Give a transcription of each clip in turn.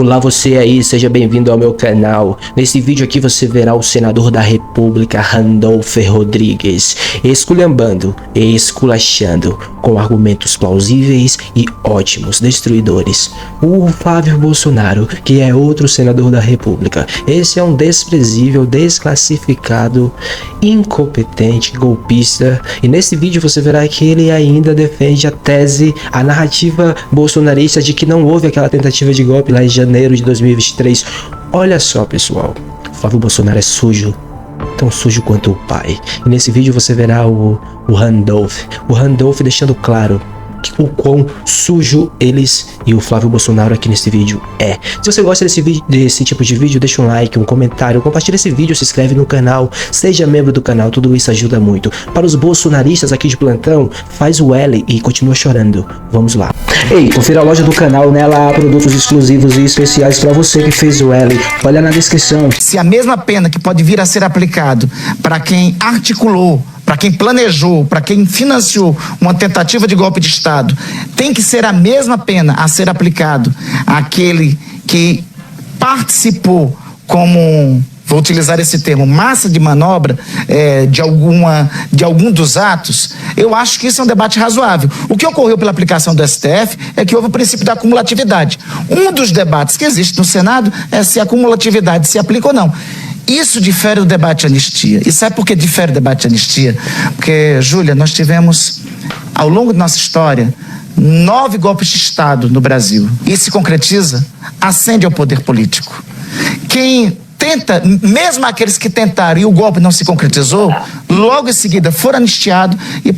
Olá você aí, seja bem-vindo ao meu canal. Nesse vídeo aqui você verá o senador da República, Randolph Rodrigues, esculhambando e esculachando com argumentos plausíveis e ótimos, destruidores, o Flávio Bolsonaro, que é outro senador da República. Esse é um desprezível, desclassificado, incompetente, golpista, e nesse vídeo você verá que ele ainda defende a tese, a narrativa bolsonarista de que não houve aquela tentativa de golpe lá em janeiro de 2023. Olha só, pessoal, Flávio Bolsonaro é sujo, tão sujo quanto o pai. E nesse vídeo você verá o Randolph deixando claro o quão sujo eles e o Flávio Bolsonaro aqui nesse vídeo é. Se você gosta desse tipo de vídeo, deixa um like, um comentário, compartilha esse vídeo, se inscreve no canal, seja membro do canal, tudo isso ajuda muito. Para os bolsonaristas aqui de plantão, faz o L e continua chorando. Vamos lá. Ei, confira a loja do canal, nela há produtos exclusivos e especiais para você que fez o L. Olha na descrição. Se a mesma pena que pode vir a ser aplicado para quem articulou, para quem planejou, para quem financiou uma tentativa de golpe de Estado, tem que ser a mesma pena a ser aplicado àquele que participou como, vou utilizar esse termo, massa de manobra de algum dos atos, eu acho que isso é um debate razoável. O que ocorreu pela aplicação do STF é que houve o princípio da acumulatividade. Um dos debates que existe no Senado é se a acumulatividade se aplica ou não. Isso difere do debate de anistia. E sabe por que difere do debate de anistia? Porque, Júlia, nós tivemos, ao longo de nossa história, 9 golpes de Estado no Brasil. Isso se concretiza, ascende ao poder político. Quem tenta, mesmo aqueles que tentaram e o golpe não se concretizou, logo em seguida foram anistiados e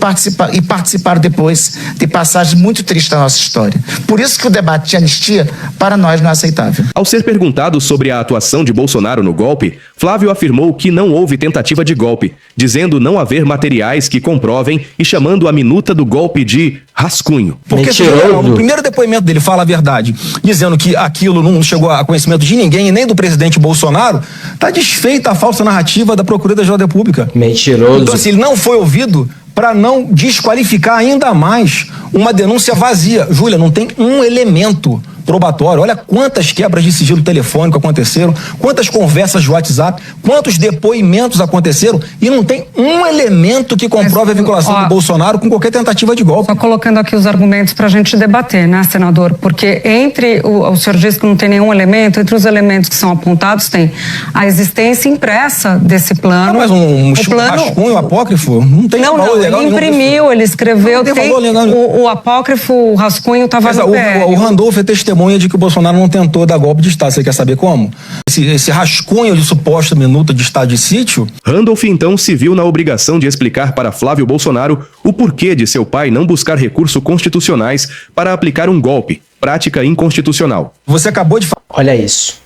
participaram depois de passagens muito tristes da nossa história. Por isso que o debate de anistia, para nós, não é aceitável. Ao ser perguntado sobre a atuação de Bolsonaro no golpe, Flávio afirmou que não houve tentativa de golpe, dizendo não haver materiais que comprovem e chamando a minuta do golpe de rascunho. Porque no primeiro depoimento dele fala a verdade, dizendo que aquilo não chegou a conhecimento de ninguém e nem do presidente Bolsonaro, está desfeita a falsa narrativa da Procuradoria da República. Mentiroso. Então, assim, ele não foi ouvido para não desqualificar ainda mais uma denúncia vazia. Júlia, não tem um elemento probatório. Olha quantas quebras de sigilo telefônico aconteceram, quantas conversas de WhatsApp, quantos depoimentos aconteceram e não tem um elemento que comprove a vinculação do Bolsonaro com qualquer tentativa de golpe. Só colocando aqui os argumentos para a gente debater, né, senador? Porque entre o senhor diz que não tem nenhum elemento, entre os elementos que são apontados tem a existência impressa desse plano. Mas um rascunho apócrifo não tem valor legal. Ele imprimiu, ele escreveu, não tem valor legal. O apócrifo, o rascunho estava no pé. O Randolph é testemunha de que o Bolsonaro não tentou dar golpe de Estado. Você quer saber como? Esse rascunho de suposta minuta de estado de sítio. Randolph então se viu na obrigação de explicar para Flávio Bolsonaro o porquê de seu pai não buscar recursos constitucionais para aplicar um golpe, prática inconstitucional. Você acabou de falar. Olha isso.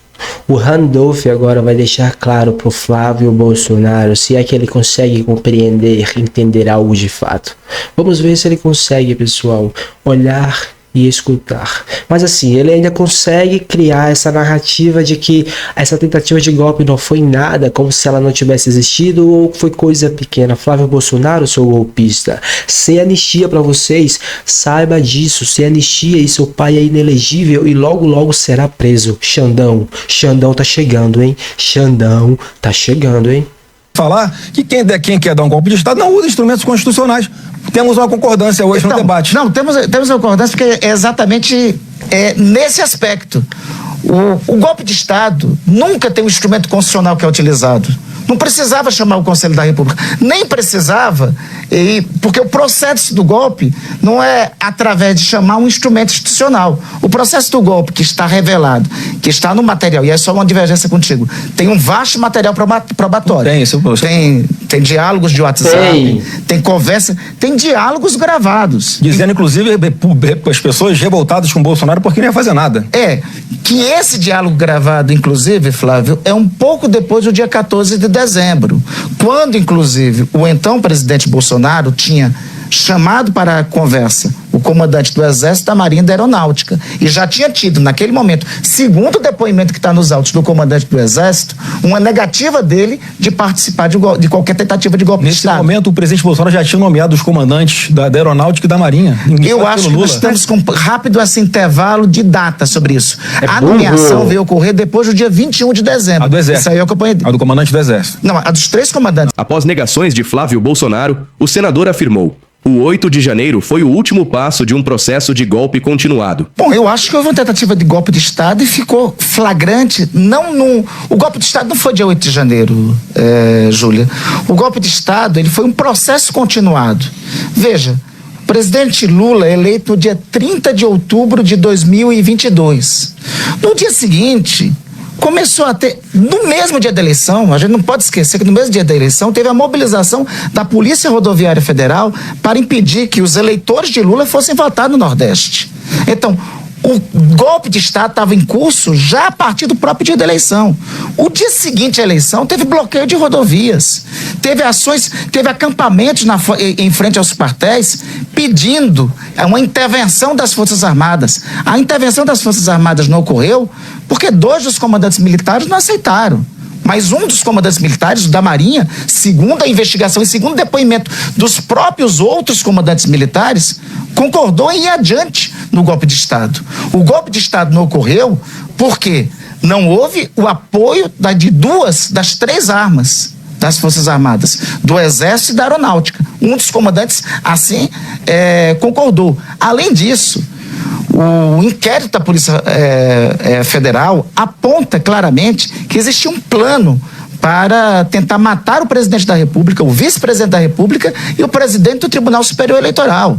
O Randolph agora vai deixar claro pro Flávio Bolsonaro se é que ele consegue compreender, entender algo de fato. Vamos ver se ele consegue, pessoal, olhar e escutar. Mas assim, ele ainda consegue criar essa narrativa de que essa tentativa de golpe não foi nada, como se ela não tivesse existido ou foi coisa pequena. Flávio Bolsonaro, seu golpista, sem anistia para vocês, saiba disso, sem anistia e seu pai é inelegível e logo logo será preso. Xandão tá chegando, hein? Xandão tá chegando, hein? Falar que quem quer dar um golpe de Estado não usa instrumentos constitucionais. Temos uma concordância hoje então, no debate. Não, temos uma concordância porque é exatamente nesse aspecto. O golpe de Estado nunca tem um instrumento constitucional que é utilizado. Não precisava chamar o Conselho da República, nem precisava, porque o processo do golpe não é através de chamar um instrumento institucional. O processo do golpe que está revelado, que está no material, e é só uma divergência contigo, tem um vasto material probatório. Tem diálogos de WhatsApp, tem conversa, tem diálogos gravados. Dizendo, inclusive, as pessoas revoltadas com o Bolsonaro porque não ia fazer nada. Que esse diálogo gravado, inclusive, Flávio, é um pouco depois do dia 14 de dezembro, quando, inclusive, o então presidente Bolsonaro tinha chamado para a conversa o comandante do Exército, da Marinha e da Aeronáutica. E já tinha tido, naquele momento, segundo o depoimento que está nos autos do comandante do Exército, uma negativa dele de participar de qualquer tentativa de golpe de Estado. Nesse momento, o presidente Bolsonaro já tinha nomeado os comandantes da Aeronáutica e da Marinha. Eu acho que nós estamos com rápido esse intervalo de data sobre isso. A nomeação veio ocorrer depois do dia 21 de dezembro. A do Exército. Isso aí eu acompanhei. A do comandante do Exército. Não, a dos 3 comandantes. Após negações de Flávio Bolsonaro, o senador afirmou: o 8 de janeiro foi o último passo de um processo de golpe continuado. Bom, eu acho que houve uma tentativa de golpe de Estado e ficou flagrante. O golpe de Estado não foi dia 8 de janeiro, Júlia. O golpe de Estado ele foi um processo continuado. Veja, o presidente Lula é eleito no dia 30 de outubro de 2022. No dia seguinte, começou a ter, no mesmo dia da eleição, a gente não pode esquecer que no mesmo dia da eleição teve a mobilização da Polícia Rodoviária Federal para impedir que os eleitores de Lula fossem votar no Nordeste. Então, o golpe de Estado estava em curso já a partir do próprio dia da eleição. O dia seguinte à eleição teve bloqueio de rodovias, teve ações, teve acampamentos em frente aos quartéis pedindo uma intervenção das Forças Armadas. A intervenção das Forças Armadas não ocorreu porque 2 dos comandantes militares não aceitaram. Mas um dos comandantes militares, da Marinha, segundo a investigação e segundo o depoimento dos próprios outros comandantes militares, concordou em ir adiante no golpe de Estado. O golpe de Estado não ocorreu porque não houve o apoio de 2 das 3 armas das Forças Armadas, do Exército e da Aeronáutica. Um dos comandantes, assim, concordou. Além disso, o inquérito da Polícia Federal aponta claramente que existia um plano para tentar matar o presidente da República, o vice-presidente da República e o presidente do Tribunal Superior Eleitoral.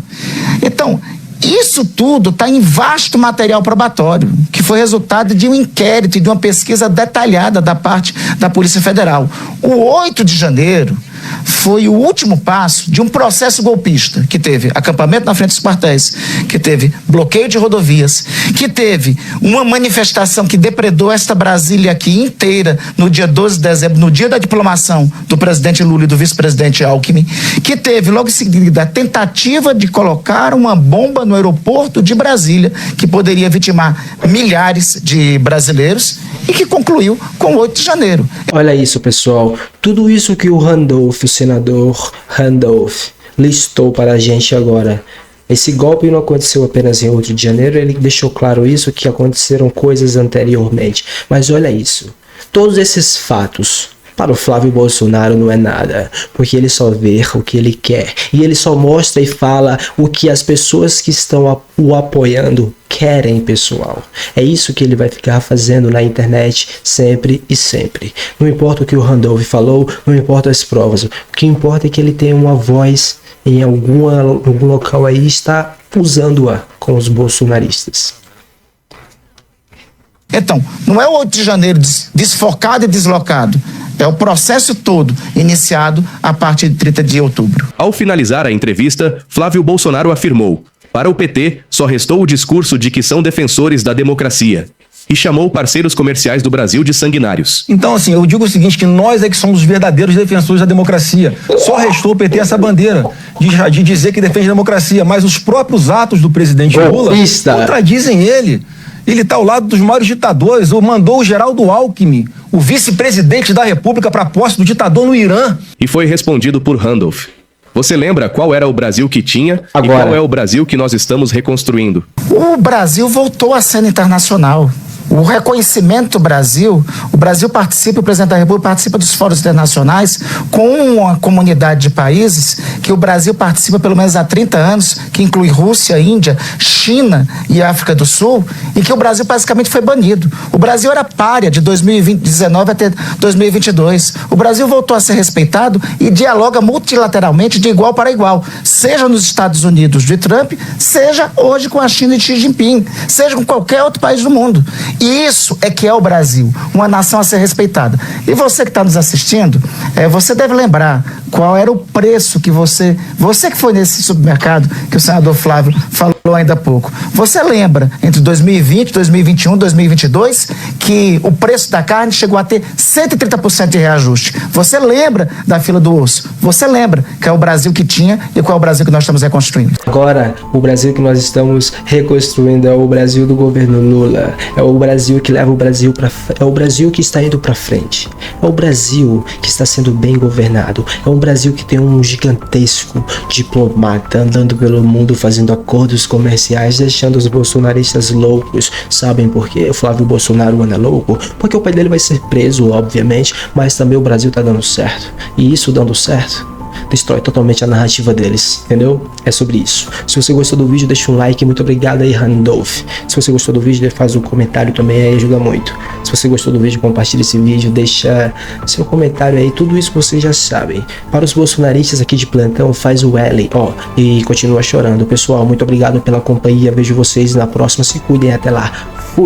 Então, isso tudo está em vasto material probatório, que foi resultado de um inquérito e de uma pesquisa detalhada da parte da Polícia Federal. O 8 de janeiro foi o último passo de um processo golpista, que teve acampamento na frente dos quartéis, que teve bloqueio de rodovias, que teve uma manifestação que depredou esta Brasília aqui inteira no dia 12 de dezembro, no dia da diplomação do presidente Lula e do vice-presidente Alckmin, que teve logo em seguida a tentativa de colocar uma bomba no aeroporto de Brasília, que poderia vitimar milhares de brasileiros e que concluiu com o 8 de janeiro. Olha isso, pessoal. Tudo isso que o Randolph, o senador Randolph, listou para a gente agora. Esse golpe não aconteceu apenas em 8 de janeiro, ele deixou claro isso, que aconteceram coisas anteriormente. Mas olha isso. Todos esses fatos, para o Flávio Bolsonaro não é nada, porque ele só vê o que ele quer. E ele só mostra e fala o que as pessoas que estão o apoiando querem, pessoal. É isso que ele vai ficar fazendo na internet sempre e sempre. Não importa o que o Randolph falou, não importa as provas. O que importa é que ele tem uma voz em algum local aí e está usando-a com os bolsonaristas. Então, não é o 8 de janeiro desfocado e deslocado. É o processo todo iniciado a partir de 30 de outubro. Ao finalizar a entrevista, Flávio Bolsonaro afirmou: para o PT, só restou o discurso de que são defensores da democracia. E chamou parceiros comerciais do Brasil de sanguinários. Então, assim, eu digo o seguinte, que nós é que somos os verdadeiros defensores da democracia. Só restou o PT essa bandeira de dizer que defende a democracia, mas os próprios atos do presidente Lula contradizem ele. Ele está ao lado dos maiores ditadores, ou mandou o Geraldo Alckmin, o vice-presidente da República, para a posse do ditador no Irã. E foi respondido por Randolph. Você lembra qual era o Brasil que tinha e qual é o Brasil que nós estamos reconstruindo? O Brasil voltou à cena internacional. O reconhecimento do Brasil, o Brasil participa, o presidente da República participa dos fóruns internacionais com uma comunidade de países que o Brasil participa pelo menos há 30 anos, que inclui Rússia, Índia, China e África do Sul, e que o Brasil basicamente foi banido. O Brasil era pária de 2019 até 2022. O Brasil voltou a ser respeitado e dialoga multilateralmente de igual para igual, seja nos Estados Unidos de Trump, seja hoje com a China de Xi Jinping, seja com qualquer outro país do mundo. E isso é que é o Brasil, uma nação a ser respeitada. E você que está nos assistindo, você deve lembrar qual era o preço que você que foi nesse supermercado que o senador Flávio falou ainda há pouco, você lembra entre 2020, 2021, 2022 que o preço da carne chegou a ter 130% de reajuste? Você lembra da fila do osso? Você lembra que é o Brasil que tinha e qual é o Brasil que nós estamos reconstruindo? Agora, o Brasil que nós estamos reconstruindo é o Brasil do governo Lula. É o Brasil que leva o Brasil é o Brasil que está indo para frente. É o Brasil que está sendo bem governado. É um Brasil que tem um gigantesco diplomata andando pelo mundo fazendo acordos comerciais, deixando os bolsonaristas loucos. Sabem por quê? O Flávio Bolsonaro anda louco? Porque o pai dele vai ser preso, obviamente, mas também o Brasil tá dando certo. E isso dando certo destrói totalmente a narrativa deles, entendeu? É sobre isso. Se você gostou do vídeo, deixa um like. Muito obrigado aí, Randolph. Se você gostou do vídeo, faz um comentário também, aí ajuda muito. Se você gostou do vídeo, compartilha esse vídeo, deixa seu comentário aí, tudo isso vocês já sabem. Para os bolsonaristas aqui de plantão, faz o L, ó, e continua chorando. Pessoal, muito obrigado pela companhia, vejo vocês na próxima, se cuidem, até lá. Fui!